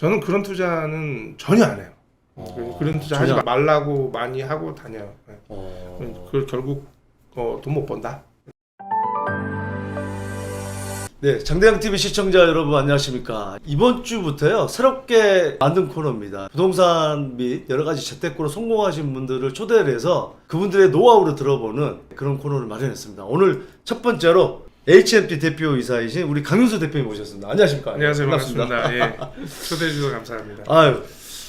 저는 그런 투자는 전혀 안 해요. 그런 투자 하지 말라고 많이 하고 다녀요. 네. 그 결국 돈 못 번다. 네, 장대양TV 시청자 여러분 안녕하십니까. 이번 주부터요 새롭게 만든 코너입니다. 부동산 및 여러가지 재테크로 성공하신 분들을 초대를 해서 그분들의 노하우를 들어보는 그런 코너를 마련했습니다. 오늘 첫 번째로 HMT 대표이사이신 우리 강윤수 대표님 모셨습니다. 안녕하십니까. 안녕하세요. 반갑습니다. 예. 초대해 주셔서 감사합니다. 아유,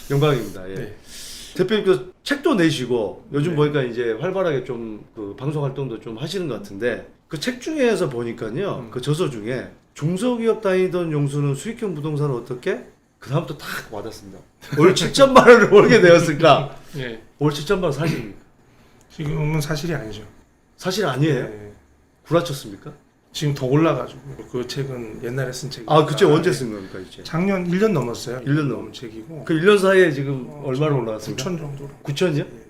영광입니다. 예. 네. 대표님께서 책도 내시고 요즘 네. 보니까 이제 활발하게 좀 그 방송 활동도 좀 하시는 것 같은데 그 책 중에서 보니까요 그 저서 중에 중소기업 다니던 용수는 수익형 부동산을 어떻게 그 다음부터 딱 와닿습니다. 월 7천만 원을 벌게 되었을까? 예. 월 7천만 원 사실입니까? 지금은 사실이 아니죠. 사실 아니에요? 예. 구라쳤습니까? 지금 더 올라가지고 그 책은 옛날에 쓴 책이니까. 아, 그 책 언제 쓴 겁니까 이제? 작년 1년 넘었어요. 1년 넘은 책이고. 그 1년 사이에 지금 얼마나 올라갔습니까? 9천 정도로. 9천이요? 예.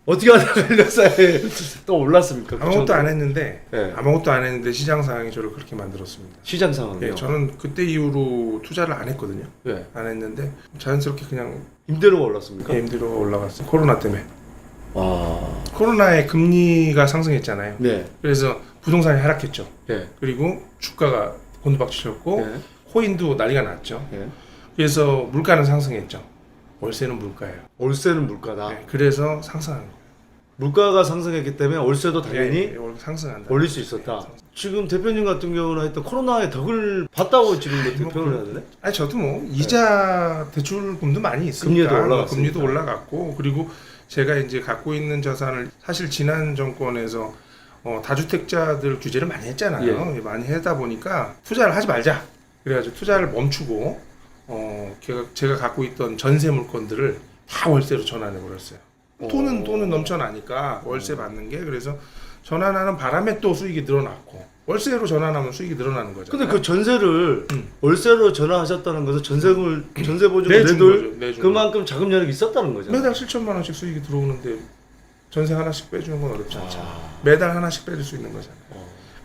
어떻게 하다가 1년 사이에 또 올랐습니까? 아무것도 안 했는데 네. 아무것도 안 했는데 시장 상황이 저를 그렇게 만들었습니다. 시장 상황이요? 예, 저는 그때 이후로 투자를 안 했거든요. 네. 안 했는데 자연스럽게 그냥 임대료가 올랐습니까? 임대료가 올라갔어요. 코로나 때문에. 와. 코로나에 금리가 상승했잖아요. 네. 그래서 부동산이 하락했죠. 네. 그리고 주가가 곤두박질쳤고 네. 코인도 난리가 났죠. 네. 그래서 물가는 상승했죠. 월세는 물가예요. 월세는 물가다. 네, 그래서 상승한 거예요. 물가가 상승했기 때문에 월세도 당연히 예, 상승한다. 올릴 수 있었다. 지금 대표님 같은 경우는 하여튼 코로나의 덕을 봤다고 지금 뭐 표현을 해야 되네? 아니 저도 뭐 이자 대출금도 많이 있으니까 금리도 올라갔으니까. 금리도 올라갔고 그리고 제가 이제 갖고 있는 자산을 사실 지난 정권에서 다주택자들 규제를 많이 했잖아요. 많이 하다 보니까 투자를 하지 말자. 그래가지고 투자를 멈추고 제가 갖고 있던 전세 물건들을 다 월세로 전환해 버렸어요. 돈은 넘쳐나니까 월세 받는 게 그래서 전환하는 바람에 또 수익이 늘어났고 월세로 전환하면 수익이 늘어나는 거죠. 근데 그 전세를 월세로 전환하셨다는 것은 전세 보증을 내준 내둘 거죠, 내준 그만큼 자금 여력이 있었다는 거잖아요. 매달 7천만 원씩 수익이 들어오는데 전세 하나씩 빼주는 건 어렵지 않죠. 매달 하나씩 빼줄 수 있는 거잖아요.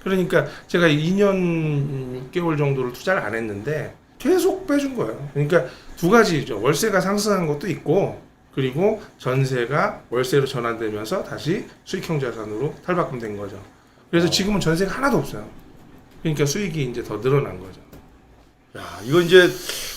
그러니까 제가 2년 6개월 정도를 투자를 안 했는데 계속 빼준 거예요. 그러니까 두 가지죠. 월세가 상승한 것도 있고 그리고 전세가 월세로 전환되면서 다시 수익형 자산으로 탈바꿈된 거죠. 그래서 지금은 전세가 하나도 없어요. 그러니까 수익이 이제 더 늘어난 거죠. 야, 이거 이제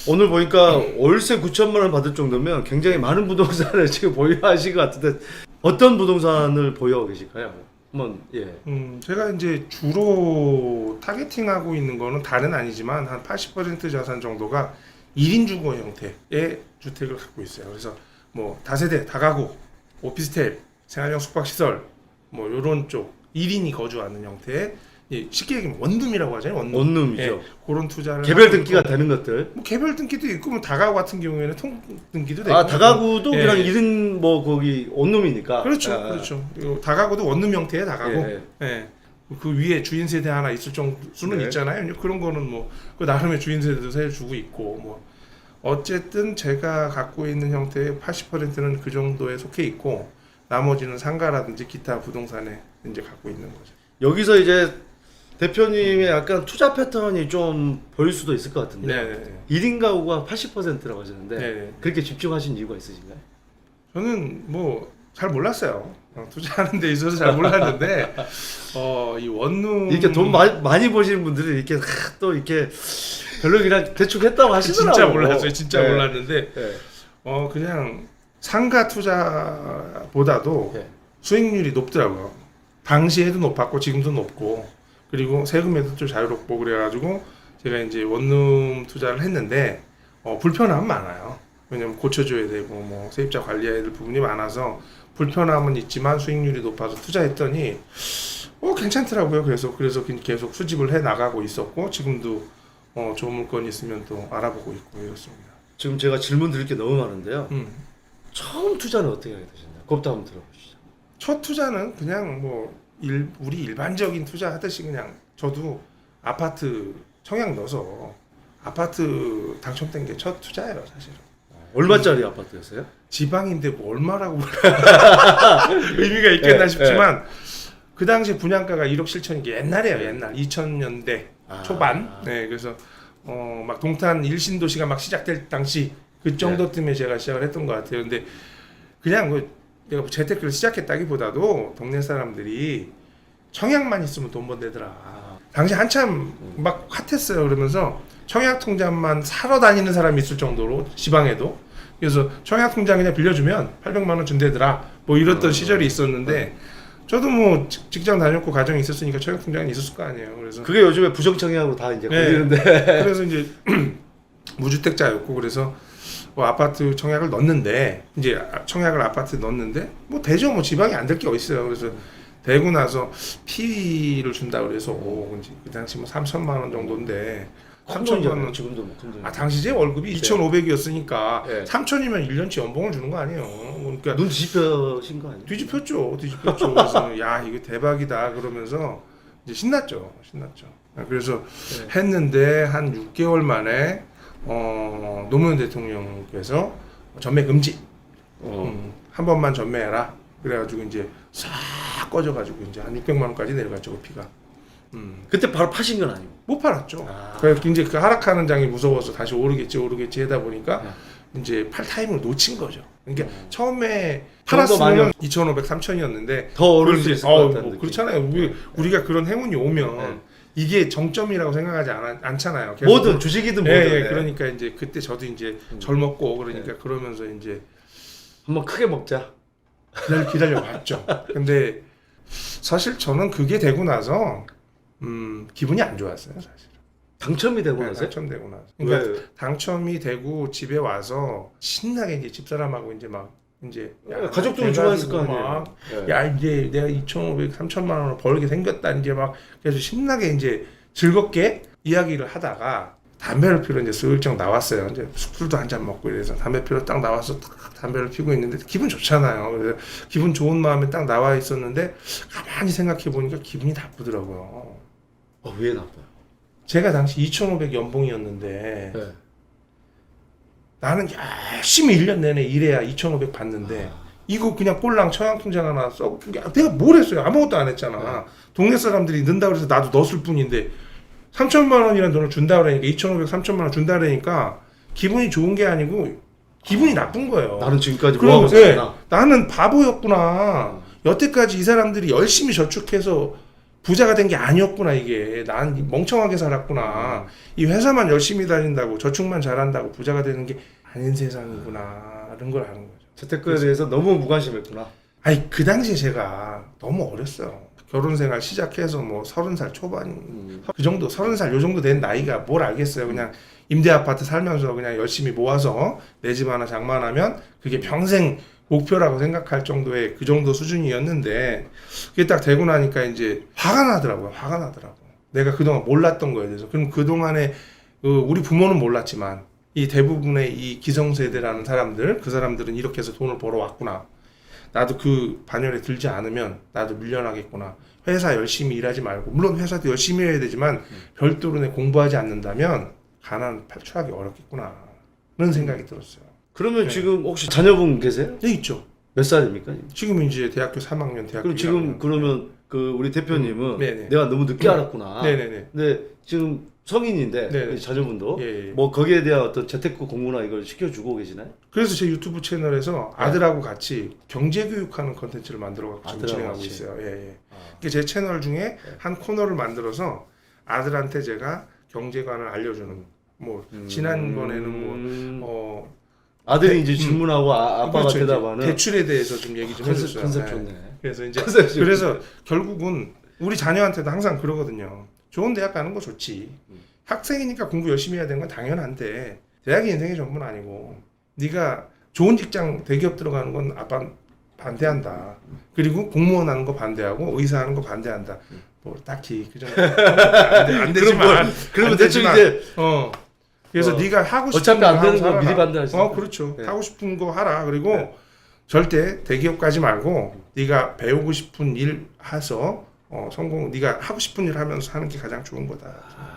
오늘 보니까 월세 9천만 원 받을 정도면 굉장히 많은 부동산을 지금 보유하신 것 같은데 어떤 부동산을 보유하고 계실까요? 한번 예. 제가 이제 주로 타겟팅하고 있는 거는 다는 아니지만 한 80% 자산 정도가 1인 주거 형태의 주택을 갖고 있어요. 그래서 뭐 다세대, 다가구, 오피스텔, 생활형 숙박시설 뭐 요런 쪽 1인이 거주하는 형태의 쉽게 얘기하면 원룸이라고 하잖아요. 원룸이죠. 예, 그런 투자를 개별 등기가 되는 것들. 뭐 개별 등기도 있고 뭐 다가구 같은 경우에는 통 등기도 되고. 아, 다가구도 예. 그냥 1인 뭐 거기 원룸이니까. 그렇죠, 아, 그렇죠. 그리고 다가구도 원룸 형태의 다가구. 예, 예. 그 위에 주인 세대 하나 있을 정도는 네. 있잖아요. 그런 거는 뭐 그 나름의 주인 세대도 세 주고 있고 뭐 어쨌든 제가 갖고 있는 형태의 80%는 그 정도에 속해 있고 나머지는 상가라든지 기타 부동산에 이제 갖고 있는 거죠. 여기서 이제 대표님의 약간 투자 패턴이 좀 보일 수도 있을 것 같은데 네. 1인 가구가 80%라고 하셨는데 네. 그렇게 집중하신 이유가 있으신가요? 저는 뭐 잘 몰랐어요. 투자하는 데 있어서 잘 몰랐는데 이 원룸 이렇게 돈 많이 버시는 분들이 이렇게 또 이렇게 별로 그냥 대충 했다고 하시더라고요. 진짜 몰랐어요. 진짜 네. 몰랐는데 네. 그냥 상가 투자보다도 네. 수익률이 높더라고요. 당시에도 높았고 지금도 높고 그리고 세금에도 좀 자유롭고 그래가지고 제가 이제 원룸 투자를 했는데 불편함은 많아요. 왜냐면 고쳐줘야 되고 뭐 세입자 관리해야 될 부분이 많아서 불편함은 있지만 수익률이 높아서 투자했더니 괜찮더라고요. 그래서 계속 수집을 해 나가고 있었고 지금도 좋은 물건이 있으면 또 알아보고 있고 이렇습니다. 지금 제가 질문 드릴 게 너무 많은데요. 처음 투자는 어떻게 하게 되셨나요? 그것부터 한번 들어보시죠. 첫 투자는 그냥 뭐 우리 일반적인 투자 하듯이 그냥 저도 아파트 청약 넣어서 아파트 당첨된 게 첫 투자예요, 사실은. 얼마짜리 아파트였어요? 지방인데 뭐 얼마라고 의미가 있겠나 싶지만 그 당시 분양가가 1억 7천인 게 옛날이에요, 옛날 2000년대 초반. 네, 그래서 막 동탄 일신도시가 막 시작될 당시 그 정도 때문에 제가 시작을 했던 것 같아요. 근데 그냥 내가 재테크를 시작했다기보다도 동네 사람들이 청약만 있으면 돈 번대더라. 당시 한참 막 핫했어요. 그러면서 청약 통장만 사러 다니는 사람이 있을 정도로 지방에도. 그래서 청약 통장 그냥 빌려주면 800만 원 준대더라. 뭐 이랬던 시절이 있었는데 저도 뭐 직장 다녔고 가정이 있었으니까 청약 통장은 있었을 거 아니에요. 그래서 그게 요즘에 부정청약으로 다 이제 네. 걸리는데. 그래서 이제 무주택자였고 그래서 뭐 아파트 청약을 넣었는데 이제 청약을 아파트에 넣었는데 뭐 대죠. 뭐 지방이 안 될 게 어딨어요. 그래서 되고 나서 피를 준다 그래서 이제 그 당시 뭐 3천만 원 정도인데 3천만 원 지금도 뭐 큰 돈. 당시 제 월급이 2,500이었으니까 네. 3천이면 1년치 연봉을 주는 거 아니에요. 그러니까 눈 뒤집혀신 거 아니에요? 뒤집혔죠. 그래서 야 이거 대박이다 그러면서 이제 신났죠. 그래서 했는데 한 6개월 만에 노무현 대통령께서 전매 금지. 한 번만 전매해라. 그래가지고 이제 싹 꺼져가지고 이제 한 600만 원까지 내려갔죠. 그 피가. 그때 바로 파신 건 아니고. 못 팔았죠. 그래서 이제 그 하락하는 장이 무서워서 다시 오르겠지 하다 보니까 이제 팔 타임을 놓친 거죠. 그러니까 처음에 팔았으면 2,500, 3,000이었는데 더 오를 수 있을 것 같다는 느낌. 그렇잖아요. 우리가 그런 행운이 오면 이게 정점이라고 생각하지 않잖아요. 계속 뭐든 주식이든 뭐든. 그러니까 이제 그때 저도 이제 젊었고 그러니까 그러면서 이제 한번 크게 먹자. 기다려 봤죠. 근데 사실 저는 그게 되고 나서 기분이 안 좋았어요, 사실. 당첨이 되고 나서? 당첨되고 나서. 그러니까 당첨이 되고 집에 와서 신나게 이제 집사람하고 이제 막 이제 가족들은 좋아했을 거 아니에요. 야 이제 내가 2,500, 3천만 원을 벌게 생겼다 이제 막 그래서 신나게 이제 즐겁게 이야기를 하다가 담배를 피러 이제 슬쩍 나왔어요. 이제 술도 한 잔 먹고 이래서 담배 피러 딱 나와서 딱 담배를 피고 있는데 기분 좋잖아요. 그래서 기분 좋은 마음에 딱 나와 있었는데 가만히 생각해 보니까 기분이 나쁘더라고요. 왜 나빠요? 제가 당시 2,500 연봉이었는데 나는 열심히 1년 내내 일해야 2,500 받는데 이거 그냥 꼴랑 청약통장 하나 써 내가 뭘 했어요? 아무것도 안 했잖아. 동네 사람들이 넣는다 그래서 나도 넣었을 뿐인데 3천만 원이라는 돈을 준다 그러니까 2,500, 3천만 원 준다 그러니까 기분이 좋은 게 아니고 기분이 나쁜 거예요. 나는 지금까지 뭐하고 있었나? 나는 바보였구나. 여태까지 이 사람들이 열심히 저축해서 부자가 된 게 아니었구나 이게. 난 멍청하게 살았구나. 이 회사만 열심히 다닌다고 저축만 잘한다고 부자가 되는 게 아닌 세상이구나. 이런 걸 아는 거죠. 재테크에 대해서 너무 무관심했구나. 아니 그 당시에 제가 너무 어렸어요. 결혼생활 시작해서 뭐 30살 초반 그 정도 30살 요 정도 된 나이가 뭘 알겠어요. 그냥 임대 아파트 살면서 그냥 열심히 모아서 내 집 하나 장만하면 그게 평생 목표라고 생각할 정도의 그 정도 수준이었는데 그게 딱 되고 나니까 이제 화가 나더라고요. 내가 그동안 몰랐던 거에 대해서. 그럼 그동안에 우리 부모는 몰랐지만 이 대부분의 이 기성세대라는 사람들 그 사람들은 이렇게 해서 돈을 벌어왔구나. 나도 그 반열에 들지 않으면 나도 밀려나겠구나. 회사 열심히 일하지 말고 물론 회사도 열심히 해야 되지만 별도로 내 공부하지 않는다면 가난 탈출하기 어렵겠구나. 그런 생각이 들었어요. 그러면 지금 혹시 자녀분 계세요? 네, 있죠. 몇 살입니까? 지금 이제 대학교 3학년 대학교 그럼 지금 1학년. 그러면 그 우리 대표님은 네네. 내가 너무 늦게 알았구나. 네네네. 근데 지금 성인인데 네네. 이 자녀분도 예. 뭐 거기에 대한 어떤 재테크 공부나 이걸 시켜주고 계시나요? 그래서 제 유튜브 채널에서 아들하고 같이 경제교육하는 컨텐츠를 만들어갖고 지금 아들하고 진행하고 같이. 있어요. 예. 그게 제 채널 중에 한 코너를 만들어서 아들한테 제가 경제관을 알려주는 뭐 지난번에는 아들이 이제 질문하고 아빠가 그렇죠. 이제 대답하는 대출에 대해서 좀 얘기 좀 해줬어요. 컨셉 네. 좋네. 그래서 이제 컨셉 좋네. 그래서 결국은 우리 자녀한테도 항상 그러거든요. 좋은 대학 가는 거 좋지. 학생이니까 공부 열심히 해야 되는 건 당연한데 대학이 인생의 전부는 아니고 네가 좋은 직장 대기업 들어가는 건 아빠 반대한다. 그리고 공무원 하는 거 반대하고 의사 하는 거 반대한다. 뭐 딱히 그 정도 안 되지만 그러면 안 대충 되지만, 이제 그래서 네가 하고 싶은 어차피 안 거 되는 하고 거 살아라. 미리 반대할 수 있다. 그렇죠. 네. 하고 싶은 거 하라. 그리고 네. 절대 대기업 가지 말고 네가 배우고 싶은 일 해서 성공. 네가 하고 싶은 일 하면서 하는 게 가장 좋은 거다.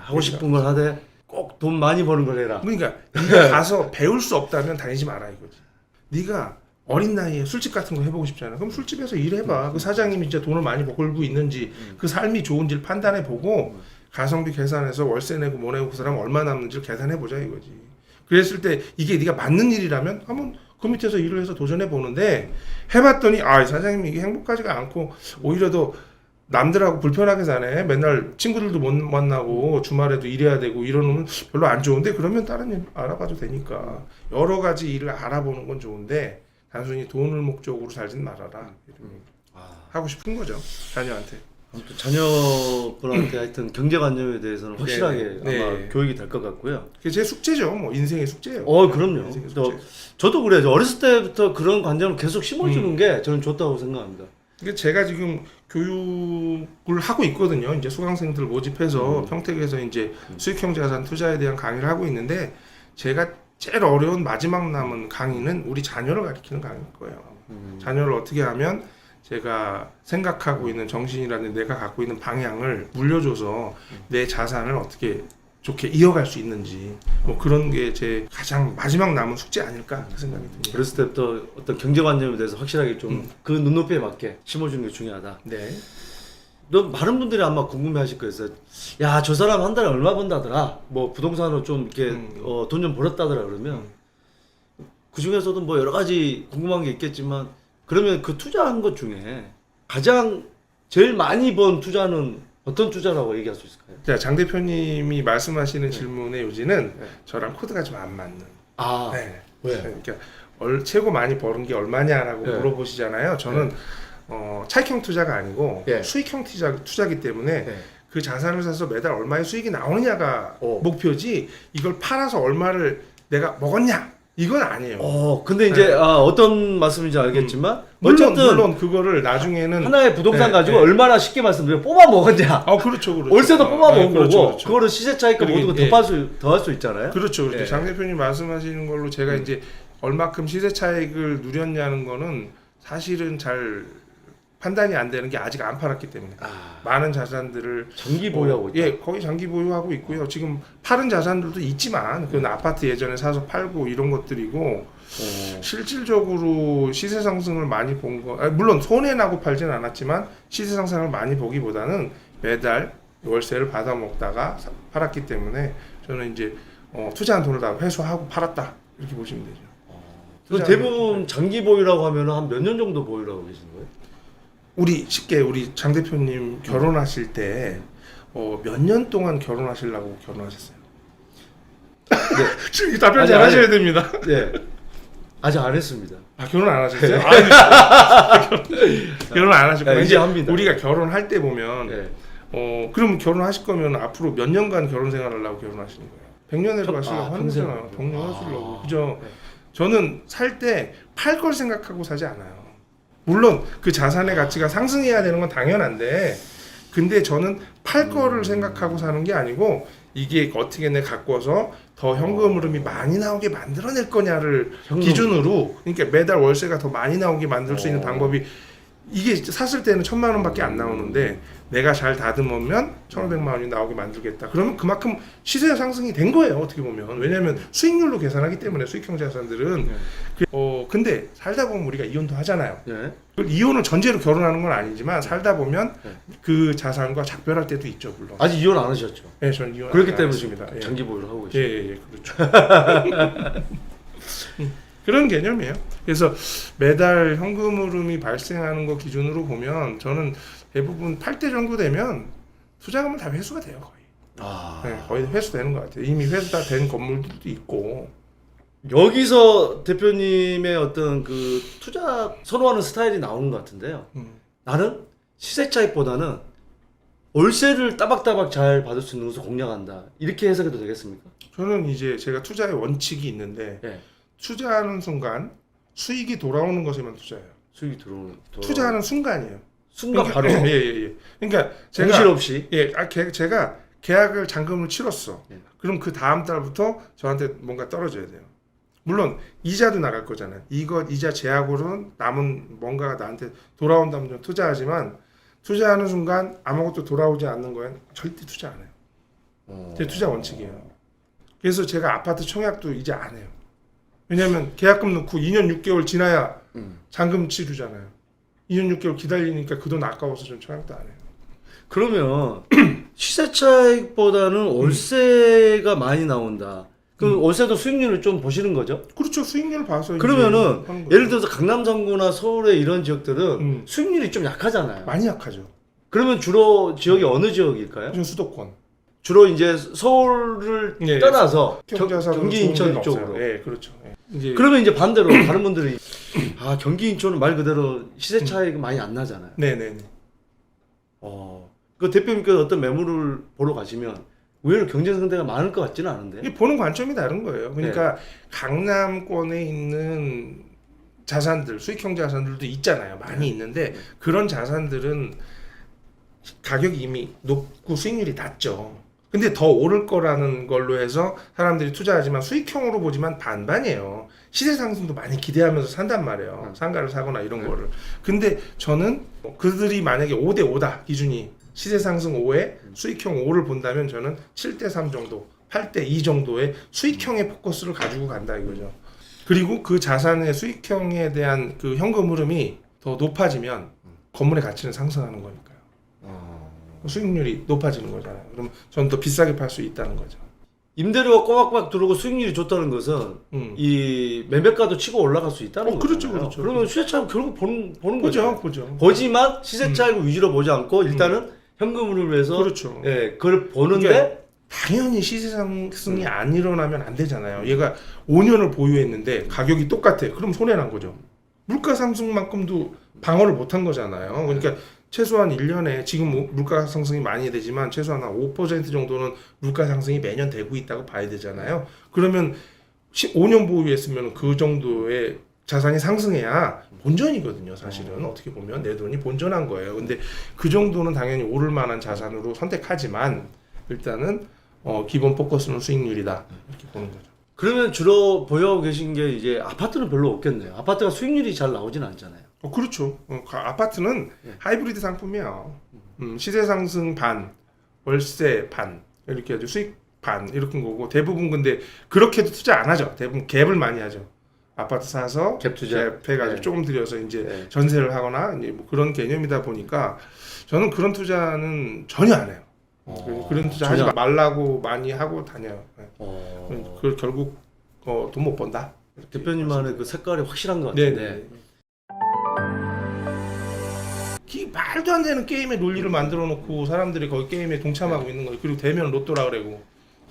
하고 싶은 걸 하되 꼭 돈 많이 버는 걸 해라. 그러니까 네가 가서 배울 수 없다면 다니지 마라 이거지. 네가 어린 나이에 술집 같은 거 해보고 싶잖아. 그럼 술집에서 일해봐. 그 사장님이 진짜 돈을 많이 벌고 있는지 그 삶이 좋은지를 판단해보고 가성비 계산해서 월세 내고 뭐 내고 그 사람 얼마 남는지를 계산해 보자 이거지. 그랬을 때 이게 네가 맞는 일이라면 한번 그 밑에서 일을 해서 도전해 보는데 해봤더니 이 사장님이 이게 행복하지가 않고 오히려 더 남들하고 불편하게 사네. 맨날 친구들도 못 만나고 주말에도 일해야 되고 이러면 별로 안 좋은데 그러면 다른 일 알아봐도 되니까 여러 가지 일을 알아보는 건 좋은데 단순히 돈을 목적으로 살진 말아라. 하고 싶은 거죠 자녀한테. 아무튼 자녀분한테 하여튼 경제관념에 대해서는 확실하게 네. 아마 교육이 될 것 같고요. 그게 제 숙제죠. 뭐 인생의 숙제예요. 그럼요. 인생의 숙제. 저도 그래요. 어렸을 때부터 그런 관념을 계속 심어주는 게 저는 좋다고 생각합니다. 이게 제가 지금 교육을 하고 있거든요. 이제 수강생들 모집해서 평택에서 이제 수익형 자산 투자에 대한 강의를 하고 있는데 제가 제일 어려운 마지막 남은 강의는 우리 자녀를 가르치는 강의일 거예요. 자녀를 어떻게 하면 제가 생각하고 있는 정신이라든지 내가 갖고 있는 방향을 물려줘서 내 자산을 어떻게 좋게 이어갈 수 있는지 뭐 그런 게 제 가장 마지막 남은 숙제 아닐까 생각이 듭니다. 어렸을 때부터 어떤 경제관념에 대해서 확실하게 좀 그 눈높이에 맞게 심어주는 게 중요하다. 네. 많은 분들이 아마 궁금해하실 거예요. 야, 저 사람 한 달에 얼마 번다더라. 뭐 부동산으로 좀 이렇게 돈 좀 벌었다더라 그러면 그 중에서도 뭐 여러 가지 궁금한 게 있겠지만 그러면 그 투자한 것 중에 가장 제일 많이 번 투자는 어떤 투자라고 얘기할 수 있을까요? 자, 장 대표님이 말씀하시는 질문의 요지는 저랑 코드가 좀 안 맞는. 네. 왜? 그러니까 최고 많이 버는 게 얼마냐라고 네. 물어보시잖아요. 저는 차익형 투자가 아니고 예. 수익형 투자기 때문에 네. 그 자산을 사서 매달 얼마의 수익이 나오느냐가 오. 목표지 이걸 팔아서 얼마를 내가 먹었냐 이건 아니에요. 근데 이제 어떤 말씀인지 알겠지만 물론 그거를 나중에는 하나의 부동산 네, 가지고 네. 얼마나 쉽게 말씀드리면 뽑아 먹었냐. 그렇죠. 월세도 뽑아 먹은 그렇죠, 거고 그렇죠. 그거를 시세 차익과 그리고 모든 거 더할 수 있잖아요. 그렇죠. 예. 장 대표님 말씀하시는 걸로 제가 이제 얼마큼 시세 차익을 누렸냐는 거는 사실은 잘 판단이 안 되는 게 아직 안 팔았기 때문에 많은 자산들을 장기 보유하고 있다. 예, 거의 장기 보유하고 있고요. 지금 파는 자산들도 있지만 그건 아파트 예전에 사서 팔고 이런 것들이고 실질적으로 시세 상승을 많이 본 거, 물론 손해 나고 팔지는 않았지만 시세 상승을 많이 보기보다는 매달 월세를 받아 먹다가 팔았기 때문에 저는 이제 투자한 돈을 다 회수하고 팔았다 이렇게 보시면 되죠. 그 대부분 장기 보유라고 하면 한 몇 년 정도 보유라고 계시는 거예요? 우리 장 대표님 결혼하실 때 몇 년 동안 결혼하시려고 결혼하셨어요? 네. 답변 잘 하셔야 됩니다. 네. 아직 안 했습니다. 결혼 안 하셨어요? 결혼 안 하셨고 이제 합니다. 우리가 결혼할 때 보면 네. 그럼 결혼하실 거면 앞으로 몇 년간 결혼 생활하려고 결혼하시는 거예요? 100년을 가시려고 하는 평생. 거잖아요. 100년 하시려고. 그죠? 네. 저는 살 때 팔 걸 생각하고 사지 않아요. 물론 그 자산의 가치가 상승해야 되는 건 당연한데 근데 저는 팔 거를 생각하고 사는 게 아니고 이게 어떻게 내 갖고 와서 더 현금 흐름이 많이 나오게 만들어낼 거냐를 기준으로 그러니까 매달 월세가 더 많이 나오게 만들 수 있는 방법이 이게 샀을 때는 1,000만 원밖에 안 나오는데 내가 잘 다듬으면 1,500만 원이 나오게 만들겠다. 그러면 그만큼 시세 상승이 된 거예요. 어떻게 보면. 왜냐하면 수익률로 계산하기 때문에 수익형 자산들은 근데 살다 보면 우리가 이혼도 하잖아요. 네. 이혼을 전제로 결혼하는 건 아니지만 살다 보면 그 자산과 작별할 때도 있죠, 물론. 아직 이혼 안 하셨죠? 네, 저는 이혼 그렇기 안 때문에 했습니다. 지금 예. 장기 보유를 하고 계시죠. 예, 그렇죠. 그런 개념이에요. 그래서 매달 현금 흐름이 발생하는 거 기준으로 보면 저는 대부분 8대 정도 되면 투자금은 다 회수가 돼요, 거의. 네, 거의 회수되는 것 같아요. 이미 회수 다 된 건물들도 있고. 여기서 대표님의 어떤 그 투자 선호하는 스타일이 나오는 것 같은데요. 나는 시세 차익보다는 월세를 따박따박 잘 받을 수 있는 것을 공략한다. 이렇게 해석해도 되겠습니까? 저는 이제 제가 투자의 원칙이 있는데 투자하는 순간 수익이 돌아오는 것에만 투자해요. 수익이 들어오는 투자하는 순간이에요. 순간 바로 예. 그러니까 제가 공실 없이 제가 계약을 잔금을 치렀어. 그럼 그 다음 달부터 저한테 뭔가 떨어져야 돼요. 물론 이자도 나갈 거잖아요. 이자 제약으로는 남은 뭔가가 나한테 돌아온다면 좀 투자하지만 투자하는 순간 아무것도 돌아오지 않는 거엔 절대 투자 안 해요. 제 투자 원칙이에요. 그래서 제가 아파트 청약도 이제 안 해요. 왜냐하면 계약금 넣고 2년 6개월 지나야 잔금 치르잖아요. 2년 6개월 기다리니까 그 돈 아까워서 좀 청약도 안 해요. 그러면 시세 차익보다는 월세가 많이 나온다. 그 월세도 수익률을 좀 보시는 거죠? 그렇죠. 수익률 봐서 그러면은 이제 하는 거죠. 예를 들어서 강남 상구나 서울의 이런 지역들은 수익률이 좀 약하잖아요. 많이 약하죠. 그러면 주로 지역이 어느 지역일까요? 요즘 수도권. 주로 이제 서울을 네. 떠나서 경자사로 경기 좋은 인천 데는 쪽으로. 없어요. 예, 그렇죠. 예. 이제 그러면 이제 반대로 다른 분들이 아 경기 인천은 말 그대로 시세 차이가 많이 안 나잖아요. 네네네. 그 대표님께서 어떤 매물을 보러 가시면 의외로 경쟁 상대가 많을 것 같지는 않은데. 이게 보는 관점이 다른 거예요. 그러니까 강남권에 있는 자산들, 수익형 자산들도 있잖아요. 많이 있는데 그런 자산들은 가격이 이미 높고 수익률이 낮죠. 근데 더 오를 거라는 걸로 해서 사람들이 투자하지만 수익형으로 보지만 반반이에요. 시세 상승도 많이 기대하면서 산단 말이에요. 상가를 사거나 이런 거를. 근데 저는 그들이 만약에 5대 5다 기준이 시세 상승 5에 수익형 5를 본다면 저는 7대 3 정도, 8대 2 정도의 수익형의 포커스를 가지고 간다 이거죠. 그리고 그 자산의 수익형에 대한 그 현금 흐름이 더 높아지면 건물의 가치는 상승하는 거니까요. 수익률이 높아지는 거잖아요. 그럼 저는 더 비싸게 팔 수 있다는 거죠. 임대료가 꼬박꼬박 들어오고 수익률이 좋다는 것은 이 매매가도 치고 올라갈 수 있다는 거죠. 그렇죠, 그렇죠. 그러면 시세 차익 결국 보는 보죠, 거죠. 보죠. 보지만 시세 차익을 위주로 보지 않고 일단은 현금을 위해서 그렇죠. 예, 그걸 보는데 그러니까 당연히 시세 상승이 안 일어나면 안 되잖아요. 얘가 5년을 보유했는데 가격이 똑같아. 그럼 손해 난 거죠. 물가 상승만큼도 방어를 못 한 거잖아요. 그러니까 최소한 1년에 지금 물가 상승이 많이 되지만 최소한 한 5% 정도는 물가 상승이 매년 되고 있다고 봐야 되잖아요. 그러면 5년 보유했으면 그 정도의 자산이 상승해야 본전이거든요. 사실은 어떻게 보면 내 돈이 본전한 거예요. 근데 그 정도는 당연히 오를 만한 자산으로 선택하지만 일단은 기본 포커스는 수익률이다 이렇게 보는 거죠. 그러면 주로 보유하고 계신 게 이제 아파트는 별로 없겠네요. 아파트가 수익률이 잘 나오진 않잖아요. 그렇죠. 아파트는 하이브리드 상품이야. 시세 상승 반, 월세 반 이렇게 아주 수익 반 이렇게 거고 대부분 근데 그렇게도 투자 안 하죠. 대부분 갭을 많이 하죠. 아파트 사서 갭 투자 갭해가지고 네. 조금 조금 들여서 이제 네. 전세를 하거나 이제 뭐 그런 개념이다 보니까 저는 그런 투자는 전혀 안 해요. 그런 투자 하지 전혀. 말라고 많이 하고 다녀요. 네. 어, 그 결국 돈 못 번다. 대표님만의 그 색깔이 확실한 것 같은데. 네네. 말도 안 되는 게임의 논리를 만들어 놓고 사람들이 거기 게임에 동참하고 있는 거예요. 그리고 되면 로또라 그러고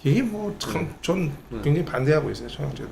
이게 뭐 참 전 굉장히 반대하고 있어요. 청약제도.